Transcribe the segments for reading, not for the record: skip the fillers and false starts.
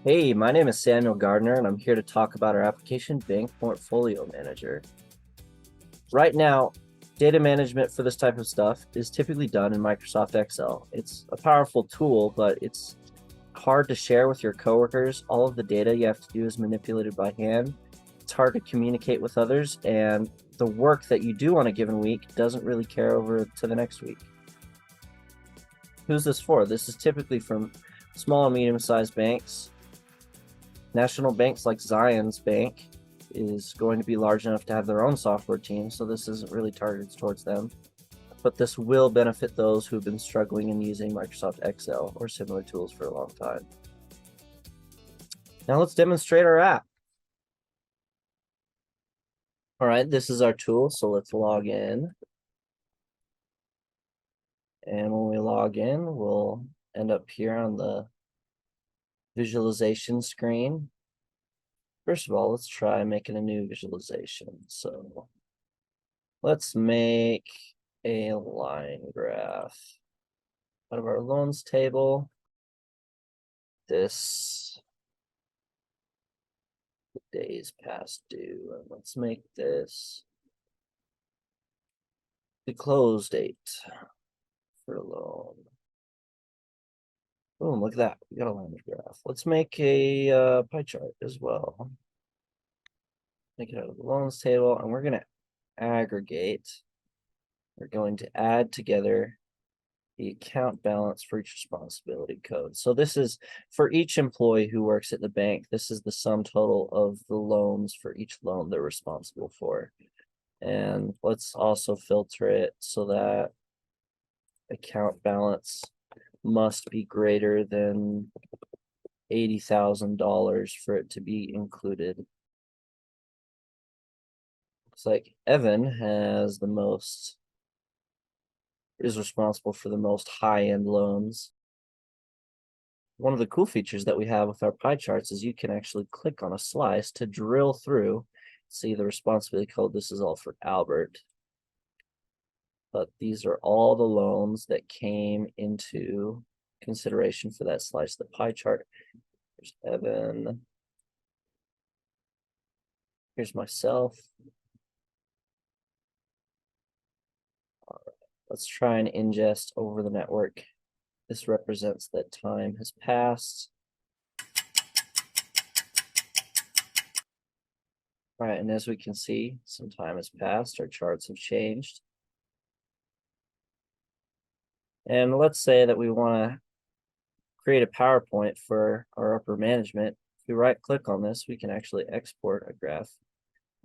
Hey, my name is Samuel Gardner, and I'm here to talk about our application Bank Portfolio Manager. Right now, data management for this type of stuff is typically done in Microsoft Excel. It's a powerful tool, but it's hard to share with your coworkers. All of the data you have to do is manipulated by hand. It's hard to communicate with others, and the work that you do on a given week doesn't really carry over to the next week. Who's this for? This is typically from small and medium-sized banks. National banks like Zions Bank is going to be large enough to have their own software team, so this isn't really targeted towards them. But this will benefit those who've been struggling in using Microsoft Excel or similar tools for a long time. Now let's demonstrate our app. All right, this is our tool, so let's log in. And when we log in, we'll end up here on the visualization screen. First of all, let's try making a new visualization. So let's make a line graph out of our loans table. This days past due, and let's make this the close date for a loan. Boom, look at that. We got a line graph. Let's make a pie chart as well. Make it out of the loans table, and we're going to aggregate. We're going to add together the account balance for each responsibility code. So this is for each employee who works at the bank. This is the sum total of the loans for each loan they're responsible for. And let's also filter it so that account balance must be greater than $80,000 for it to be included. Looks like Evan has the most, is responsible for the most high-end loans. One of the cool features that we have with our pie charts is you can actually click on a slice to drill through, see the responsibility code. This is all for Albert. But these are all the loans that came into consideration for that slice of the pie chart. Here's Evan. Here's myself. All right, let's try and ingest over the network. This represents that time has passed. All right, and as we can see, some time has passed. Our charts have changed. And let's say that we want to create a PowerPoint for our upper management. If we right click on this, we can actually export a graph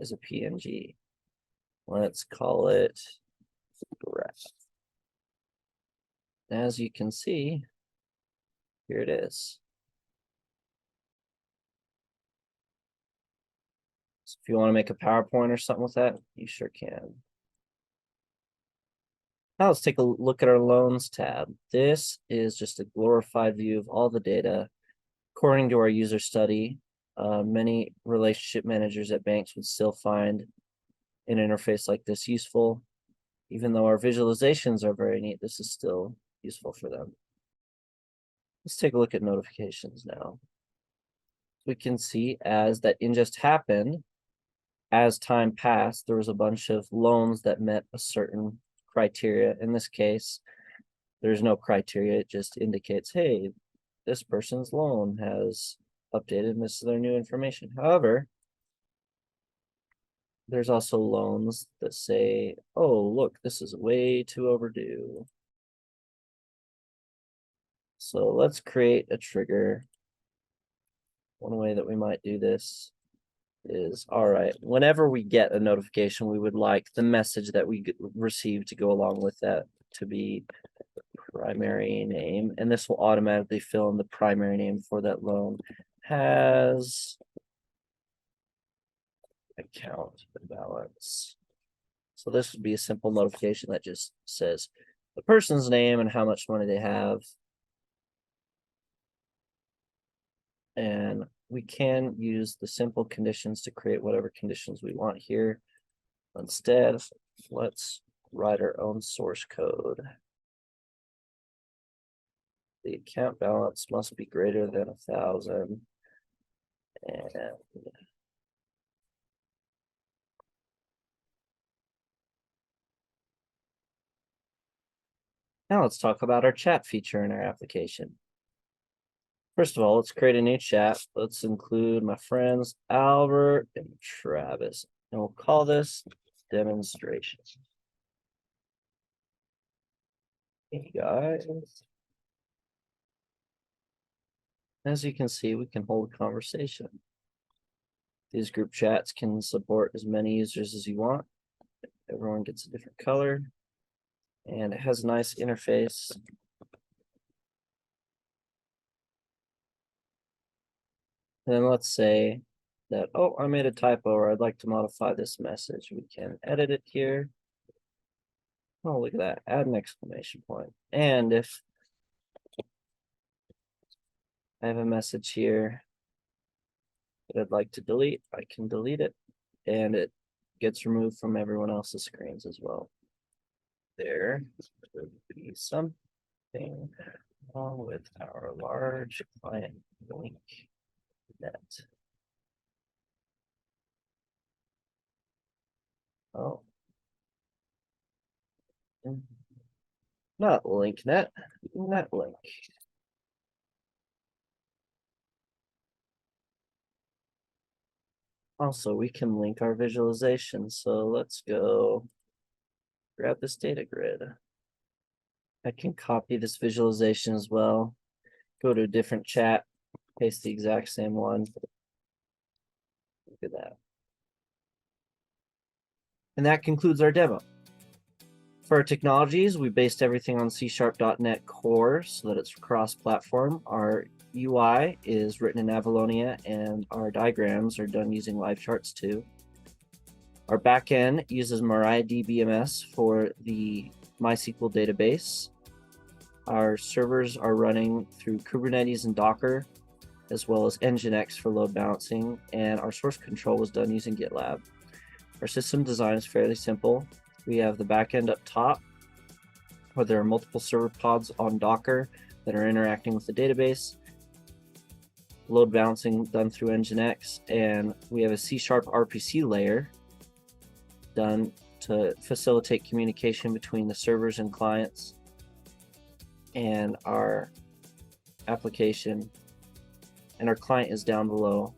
as a PNG. Let's call it graph. As you can see, here it is. So if you want to make a PowerPoint or something with that, you sure can. Now let's take a look at our loans tab. This is just a glorified view of all the data. According to our user study, many relationship managers at banks would still find an interface like this useful. Even though our visualizations are very neat, this is still useful for them. Let's take a look at notifications now. We can see as that ingest happened, as time passed, there was a bunch of loans that met a certain criteria. In this case, there's no criteria. It just indicates, hey, this person's loan has updated and this is their new information. However, there's also loans that say, oh, look, this is way too overdue. So let's create a trigger. One way that we might do this is, all right, whenever we get a notification, we would like the message that we receive to go along with that to be primary name, and this will automatically fill in the primary name for that loan. Has account balance. So this would be a simple notification that just says the person's name and how much money they have. And we can use the simple conditions to create whatever conditions we want here. Instead, let's write our own source code. The account balance must be greater than 1,000. And now let's talk about our chat feature in our application. First of all, let's create a new chat. Let's include my friends Albert and Travis, and we'll call this demonstration. Hey guys. As you can see, we can hold a conversation. These group chats can support as many users as you want. Everyone gets a different color, and it has a nice interface. And then let's say that, oh, I made a typo, or I'd like to modify this message. We can edit it here. Oh, look at that, add an exclamation point. And if I have a message here that I'd like to delete, I can delete it, and it gets removed from everyone else's screens as well. There would be something wrong with our large client link net. Oh. Not link net, netlink. Also, we can link our visualization. So let's go grab this data grid. I can copy this visualization as well. Go to a different chat, paste the exact same one. Look at that. And that concludes our demo. For our technologies, we based everything on C#.NET Core so that it's cross-platform. Our UI is written in Avalonia, and our diagrams are done using live charts too. Our backend uses MariaDBMS for the MySQL database. Our servers are running through Kubernetes and Docker, as well as Nginx for load balancing, and our source control was done using GitLab. Our system design is fairly simple. We have the backend up top, where there are multiple server pods on Docker that are interacting with the database. Load balancing done through Nginx, and we have a C# RPC layer done to facilitate communication between the servers and clients and our application. And our client is down below,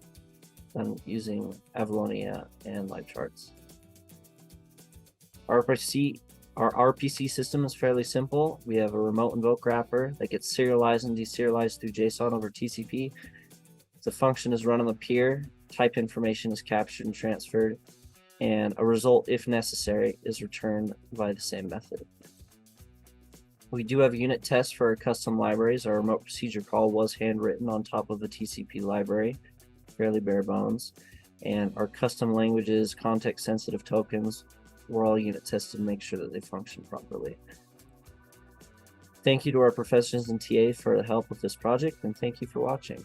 using Avalonia and live charts. Our RPC system is fairly simple. We have a remote invoke wrapper that gets serialized and deserialized through JSON over TCP. The function is run on the peer, type information is captured and transferred, and a result, if necessary, is returned by the same method. We do have unit tests for our custom libraries. Our remote procedure call was handwritten on top of a TCP library, fairly bare bones. And our custom languages, context-sensitive tokens, were all unit tested to make sure that they function properly. Thank you to our professors and TA for the help with this project, and thank you for watching.